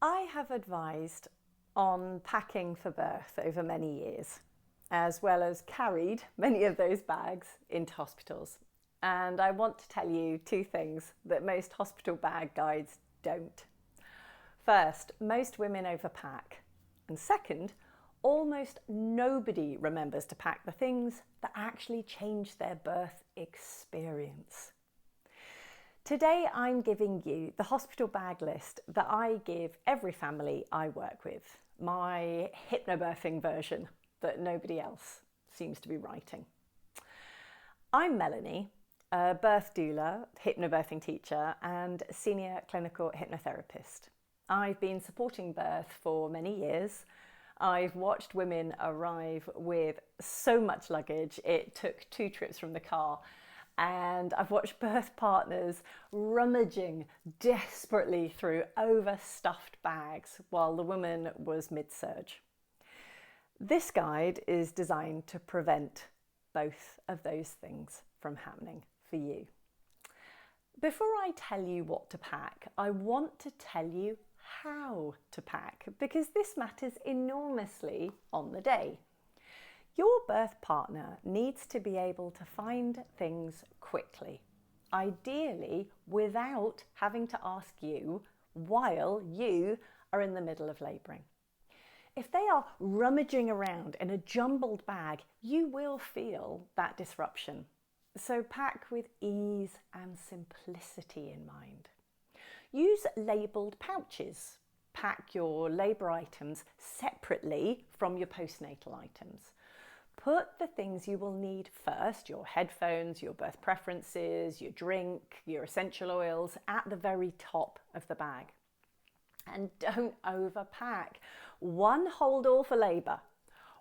I have advised on packing for birth over many years, as well as carried many of those bags into hospitals. And I want to tell you two things that most hospital bag guides don't. First, most women overpack. And second, almost nobody remembers to pack the things that actually change their birth experience. Today I'm giving you the hospital bag list that I give every family I work with, my hypnobirthing version that nobody else seems to be writing. I'm Melanie, a birth doula, hypnobirthing teacher and senior clinical hypnotherapist. I've been supporting birth for many years. I've watched women arrive with so much luggage it took 2 trips from the car. And I've watched birth partners rummaging desperately through overstuffed bags while the woman was mid-surge. This guide is designed to prevent both of those things from happening for you. Before I tell you what to pack, I want to tell you how to pack, because this matters enormously on the day. Your birth partner needs to be able to find things quickly, ideally without having to ask you while you are in the middle of labouring. If they are rummaging around in a jumbled bag, you will feel that disruption. So pack with ease and simplicity in mind. Use labelled pouches. Pack your labour items separately from your postnatal items. Put the things you will need first, your headphones, your birth preferences, your drink, your essential oils, at the very top of the bag. And don't overpack. 1 hold-all for labour,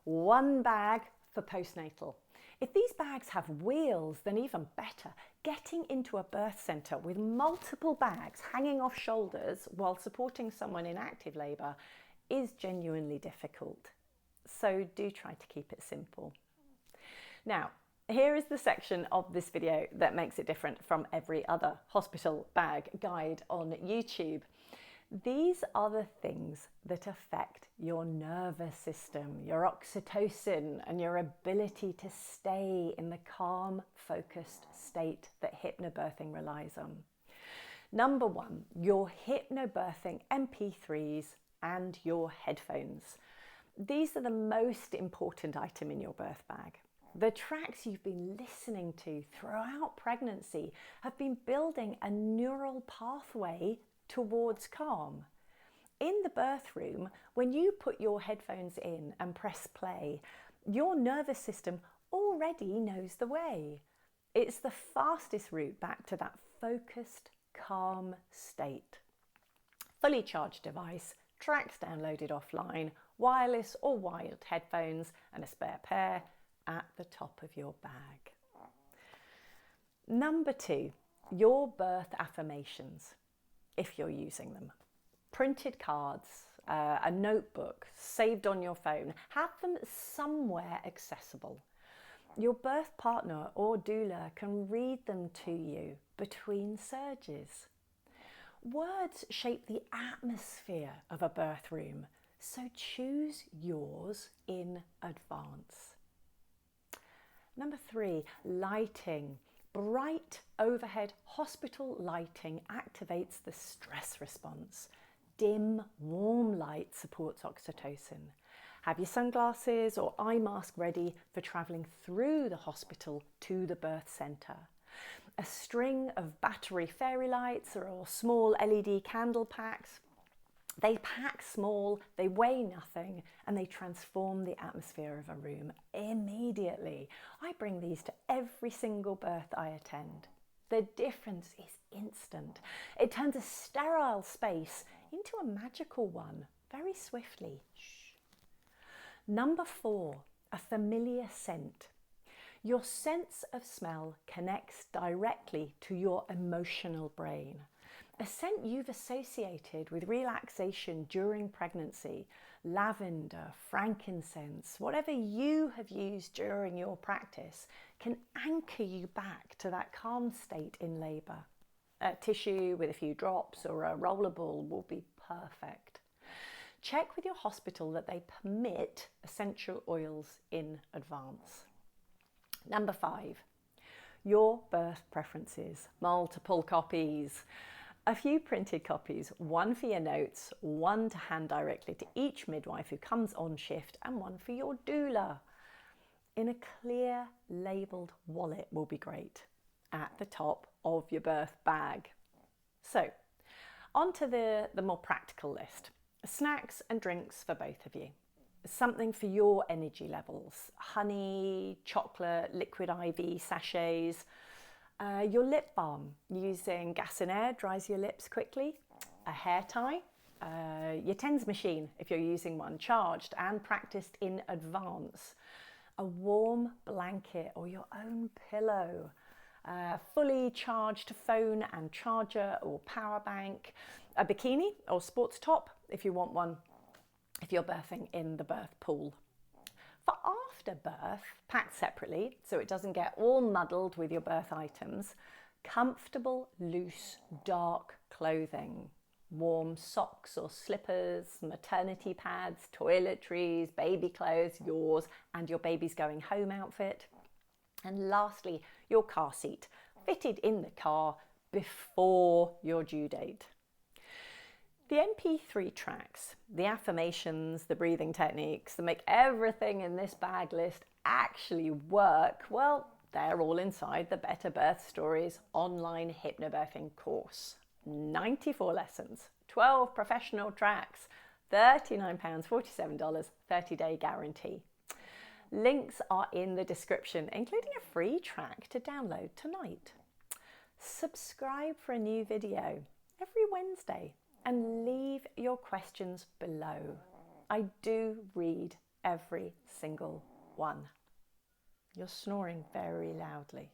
1 bag for postnatal. If these bags have wheels, then even better. Getting into a birth centre with multiple bags hanging off shoulders while supporting someone in active labour is genuinely difficult. So do try to keep it simple. Now, here is the section of this video that makes it different from every other hospital bag guide on YouTube. These are the things that affect your nervous system, your oxytocin, and your ability to stay in the calm, focused state that hypnobirthing relies on. Number 1, your hypnobirthing MP3s and your headphones. These are the most important item in your birth bag. The tracks you've been listening to throughout pregnancy have been building a neural pathway towards calm. In the birth room, when you put your headphones in and press play, your nervous system already knows the way. It's the fastest route back to that focused, calm state. Fully charged device, tracks downloaded offline, wireless or wired headphones, and a spare pair at the top of your bag. Number 2, your birth affirmations, if you're using them. Printed cards, a notebook saved on your phone. Have them somewhere accessible. Your birth partner or doula can read them to you between surges. Words shape the atmosphere of a birth room, so choose yours in advance. Number 3, lighting. Bright overhead hospital lighting activates the stress response. Dim, warm light supports oxytocin. Have your sunglasses or eye mask ready for travelling through the hospital to the birth centre. A string of battery fairy lights or small LED candle packs. They pack small, they weigh nothing, and they transform the atmosphere of a room immediately. I bring these to every single birth I attend. The difference is instant. It turns a sterile space into a magical one very swiftly. Shh. Number 4, a familiar scent. Your sense of smell connects directly to your emotional brain. A scent you've associated with relaxation during pregnancy, lavender, frankincense, whatever you have used during your practice, can anchor you back to that calm state in labour. A tissue with a few drops or a rollerball will be perfect. check with your hospital that they permit essential oils in advance. Number 5, your birth preferences, multiple copies. A few printed copies, one for your notes, one to hand directly to each midwife who comes on shift, and one for your doula. In a clear labelled wallet will be great at the top of your birth bag. So, on to the more practical list. Snacks and drinks for both of you. Something for your energy levels. Honey, chocolate, liquid IV sachets. Your lip balm, using gas and air, dries your lips quickly. A hair tie. Your TENS machine, if you're using one, charged and practiced in advance. A warm blanket or your own pillow. Fully charged phone and charger or power bank. A bikini or sports top if you want one, if you're birthing in the birth pool. For after birth, packed separately so it doesn't get all muddled with your birth items, comfortable, loose, dark clothing. Warm socks or slippers, maternity pads, toiletries, baby clothes, yours and your baby's going home outfit. And lastly, your car seat, fitted in the car before your due date. The MP3 tracks, the affirmations, the breathing techniques that make everything in this bag list actually work, well, they're all inside the Better Birth Stories online hypnobirthing course. 94 lessons, 12 professional tracks, £39, $47, 30-day guarantee. Links are in the description, including a free track to download tonight. Subscribe for a new video every Wednesday and leave your questions below. I do read every single one. You're snoring very loudly.